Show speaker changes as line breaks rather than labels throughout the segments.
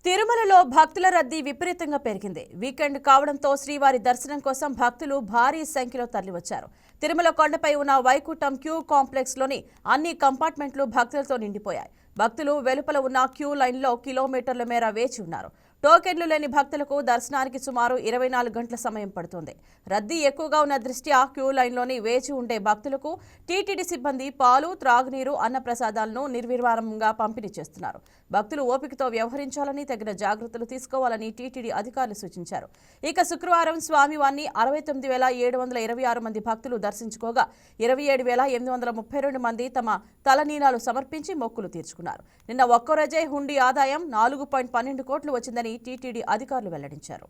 తిరుమలలో భక్తుల రద్దీ విపరీతంగా పెరిగింది. వీకెండ్ కావడంతో శ్రీవారి దర్శనం కోసం భక్తులు భారీ సంఖ్యలో తరలివచ్చారు. తిరుమల కొండపై ఉన్న వైకుంఠం క్యూ కాంప్లెక్స్ లోని అన్ని కంపార్ట్మెంట్లు భక్తులతో నిండిపోయాయి. భక్తులు వెలుపల ఉన్న క్యూ లైన్లో కిలోమీటర్ల మేర వేచి ఉన్నారు. టోకెన్లు లేని భక్తులకు దర్శనానికి సుమారు 24 గంటల సమయం పడుతుంది. రద్దీ ఎక్కువగా ఉన్న దృష్ట్యా క్యూ లైన్లోని వేచి ఉండే భక్తులకు టీటీడీ సిబ్బంది పాలు, త్రాగునీరు, అన్నప్రసాదాలను నిర్వివారంగా పంపిణీ చేస్తున్నారు. భక్తులు ఓపికతో వ్యవహరించాలని, తగిన జాగ్రత్తలు తీసుకోవాలని టీటీడీ అధికారులు సూచించారు. ఇక శుక్రవారం స్వామివారిని 69,726 మంది భక్తులు దర్శించుకోగా 27,832 మంది తమ తలనీలాలు సమర్పించి మొక్కులు తీర్చుకున్నారు. నిన్న ఒక్కరోజే హుండీ ఆదాయం 4.12 కోట్లు వచ్చిందని టీటీడీ అధికారులు వెల్లడించారు.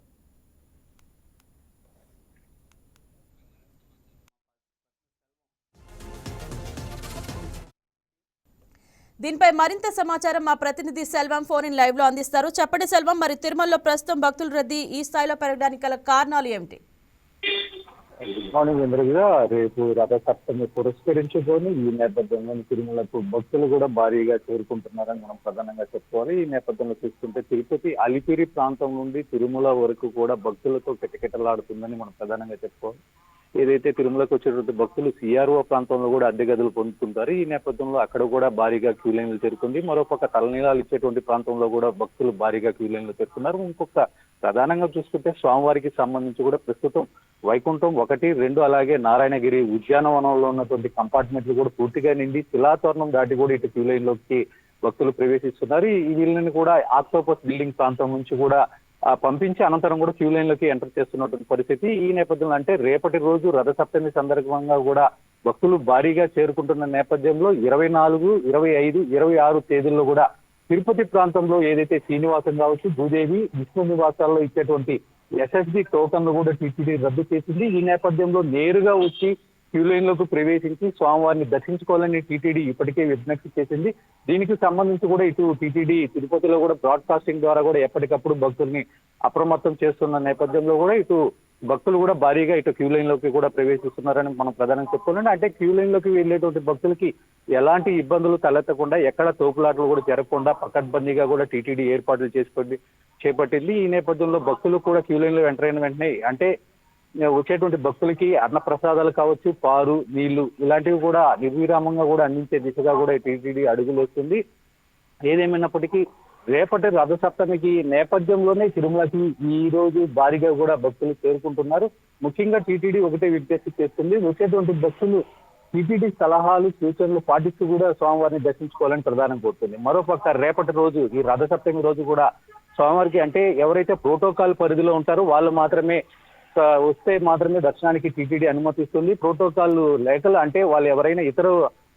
దీనిపై మరింత సమాచారం మా ప్రతినిధి సెల్వం ఫోన్ ఇన్ లైవ్ లో అందిస్తారు. చెప్పండి సెల్వం, మరి తిరుమలలో ప్రస్తుతం భక్తుల రద్దీ ఈ స్థాయిలో పెరగడానికి గల కారణాలు ఏమిటి?
గుడ్ మార్నింగ్ ఇంద్రగా. రేపు రథసప్తమి పురస్కరించుకొని ఈ నేపథ్యంలో తిరుమలకు భక్తులు కూడా భారీగా చేరుకుంటున్నారని మనం ప్రధానంగా చెప్పుకోవాలి. ఈ నేపథ్యంలో చూసుకుంటే తిరుపతి అలిపిరి ప్రాంతం నుండి తిరుమల వరకు కూడా భక్తులతో కిటకిటలాడుతుందని మనం ప్రధానంగా చెప్పుకోవాలి. ఏదైతే తిరుమలకు వచ్చేటువంటి భక్తులు సిఆర్ఓ ప్రాంతంలో కూడా అద్దె గదులు పొందుతుంటారు. ఈ నేపథ్యంలో అక్కడ కూడా భారీగా క్యూ లైన్లు చేరుకుంది. మరోపక్క తలనీలాలు ఇచ్చేటువంటి ప్రాంతంలో కూడా భక్తులు భారీగా క్యూ లైన్లు చేరుకున్నారు. ఇంకొక ప్రధానంగా చూసుకుంటే స్వామివారికి సంబంధించి కూడా ప్రస్తుతం వైకుంఠం 1, 2 అలాగే నారాయణగిరి ఉద్యానవనంలో ఉన్నటువంటి కంపార్ట్మెంట్లు కూడా పూర్తిగా నిండి శిలాతోరణం దాటి కూడా ఇటు క్యూ లైన్ లోకి భక్తులు ప్రవేశిస్తున్నారు. ఈ వీళ్ళని కూడా ఆక్టోపస్ బిల్డింగ్ ప్రాంతం నుంచి కూడా పంపించి అనంతరం కూడా క్యూ లైన్ లోకి ఎంటర్ చేస్తున్నటువంటి పరిస్థితి. ఈ నేపథ్యంలో అంటే రేపటి రోజు రథసప్తమి సందర్భంగా కూడా భక్తులు భారీగా చేరుకుంటున్న నేపథ్యంలో 24, 25, 26 తేదీల్లో కూడా తిరుపతి ప్రాంతంలో ఏదైతే శ్రీనివాసం కావచ్చు, భూదేవి, విష్ణు నివాసాల్లో ఇచ్చేటువంటి ఎస్ఎస్బి టోకన్లు కూడా టీటీడీ రద్దు చేసింది. ఈ నేపథ్యంలో నేరుగా వచ్చి క్యూ లైన్ లోకి ప్రవేశించి స్వామివారిని దర్శించుకోవాలని టీటీడీ ఇప్పటికే విజ్ఞప్తి చేసింది. దీనికి సంబంధించి కూడా ఇటు టీటీడీ తిరుపతిలో కూడా బ్రాడ్కాస్టింగ్ ద్వారా కూడా ఎప్పటికప్పుడు భక్తుల్ని అప్రమత్తం చేస్తున్న నేపథ్యంలో కూడా ఇటు భక్తులు కూడా భారీగా ఇటు క్యూ లైన్ లోకి కూడా ప్రవేశిస్తున్నారని మనం ప్రధానంగా చెప్పుకోవాలండి. అంటే క్యూ లైన్ లోకి వెళ్ళేటువంటి భక్తులకి ఎలాంటి ఇబ్బందులు తలెత్తకుండా, ఎక్కడ తోపులాటలు కూడా జరగకుండా పకడ్బందీగా కూడా టీటీడీ ఏర్పాట్లు చేపట్టింది. ఈ నేపథ్యంలో భక్తులు కూడా క్యూ లైన్ లో ఎంటర్ అయిన వెంటనే అంటే వచ్చేటువంటి భక్తులకి అన్నప్రసాదాలు కావచ్చు, పాలు, నీళ్లు ఇలాంటివి కూడా నిర్విరామంగా కూడా అందించే దిశగా కూడా టీటీడీ అడుగులు వస్తుంది. ఏదేమైనప్పటికీ రేపటి రథసప్తమికి నేపథ్యంలోనే తిరుమలకి ఈ రోజు భారీగా కూడా భక్తులు చేరుకుంటున్నారు. ముఖ్యంగా టీటీడీ ఒకటే విజ్ఞప్తి చేస్తుంది, వచ్చేటువంటి భక్తులు టీటీడీ సలహాలు, సూచనలు పాటిస్తూ కూడా స్వామివారిని దర్శించుకోవాలని ప్రధానం కోరుతుంది. మరోపక్క రేపటి రోజు ఈ రథసప్తమి రోజు కూడా స్వామివారికి అంటే ఎవరైతే ప్రోటోకాల్ పరిధిలో ఉంటారో వాళ్ళు మాత్రమే వస్తే మాత్రమే దర్శనానికి టీటీడీ అనుమతిస్తుంది. ప్రోటోకాల్ లేఖలు అంటే వాళ్ళు ఎవరైనా ఇతర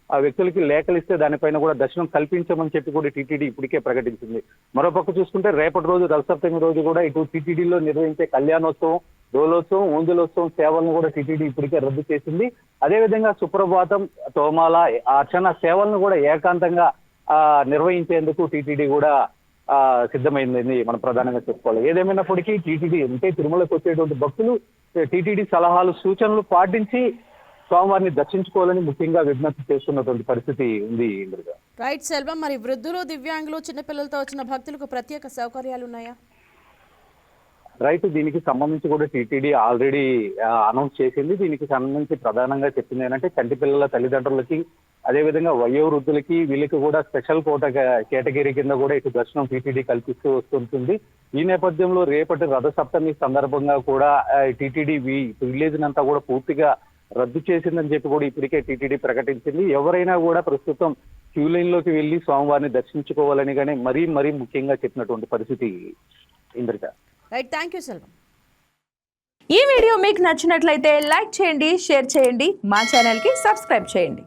వ్యక్తులకి లేఖలు ఇస్తే దానిపైన కూడా దర్శనం కల్పించమని చెప్పి కూడా టీటీడీ ఇప్పటికే ప్రకటించింది. మరోపక్క చూసుకుంటే రేపటి రోజు రథసప్తమి రోజు కూడా ఇటు టీటీడీలో నిర్వహించే కళ్యాణోత్సవం, డోలోత్సవం, ఊంజలోత్సవం సేవలను కూడా టీటీడీ ఇప్పటికే రద్దు చేసింది. అదేవిధంగా సుప్రభాతం, తోమాల, అర్చన సేవలను కూడా ఏకాంతంగా నిర్వహించేందుకు టీటీడీ కూడా సిద్ధమైందని మనం ప్రధానంగా చెప్పుకోవాలి. ఏదేమైనప్పటికీ టీటీడీ అంటే తిరుమలకు వచ్చేటువంటి భక్తులు టీటీడీ సలహాలు, సూచనలు పాటించి స్వామివారిని దర్శించుకోవాలని ముఖ్యంగా విజ్ఞప్తి చేస్తున్నటువంటి పరిస్థితి ఉంది. ఇంద్రగా
రైట్ సెల్వం, మరి వృద్ధులు, దివ్యాంగులు, చిన్నపిల్లలతో వచ్చిన భక్తులకు ప్రత్యేక సౌకర్యాలు ఉన్నాయా?
రైట్, దీనికి సంబంధించి కూడా టీటీడీ ఆల్రెడీ అనౌన్స్ చేసింది. దీనికి సంబంధించి ప్రధానంగా చెప్పింది ఏంటంటే చంటి పిల్లల తల్లిదండ్రులకి, అదేవిధంగా వయోవృద్ధులకి వీళ్ళకి కూడా స్పెషల్ కోట కేటగిరీ కింద కూడా ఇటు దర్శనం టీటీడీ కల్పిస్తూ వస్తుంటుంది. ఈ నేపథ్యంలో రేపటి రథసప్తమి సందర్భంగా కూడా టీటీడీ విలేజ్ అంతా కూడా పూర్తిగా రద్దు చేసిందని చెప్పి కూడా ఇప్పటికే టీటీడీ ప్రకటించింది. ఎవరైనా కూడా ప్రస్తుతం క్యూ లైన్ లోకి వెళ్లి స్వామివారిని దర్శించుకోవాలని కానీ మరీ ముఖ్యంగా చెప్పినటువంటి పరిస్థితి. ఇంద్రిక
రైట్, థ్యాంక్ యూ సెల్వం.
ఈ వీడియో మీకు నచ్చినట్లయితే లైక్ చేయండి, షేర్ చేయండి, మా ఛానల్కి సబ్స్క్రైబ్ చేయండి.